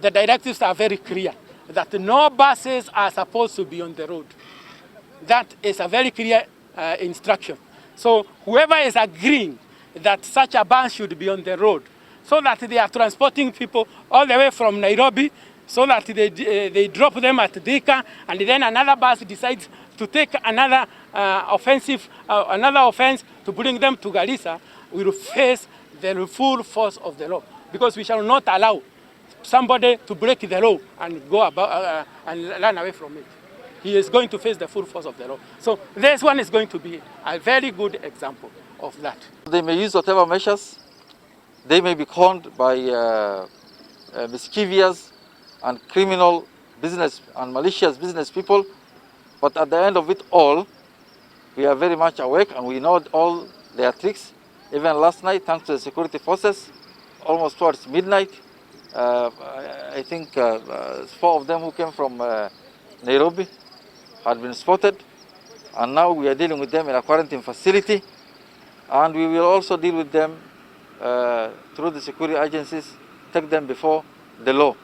the directives are very clear that no buses are supposed to be on the road. That is a very clear instruction. So whoever is agreeing that such a bus should be on the road, so that they are transporting people all the way from Nairobi, so that they drop them at Thika, and then another bus decides to take another offense to bring them to Garissa, will face the full force of the law, because we shall not allow somebody to break the law and go about and run away from it. He is going to face the full force of the law. So this one is going to be a very good example of that. They may use whatever measures. They may be conned by mischievous and criminal business and malicious business people, but at the end of it all, we are very much awake and we know all their tricks. Even last night, thanks to the security forces, almost towards midnight, I think 4 of them who came from Nairobi had been spotted, and now we are dealing with them in a quarantine facility, and we will also deal with them through the security agencies, take them before the law.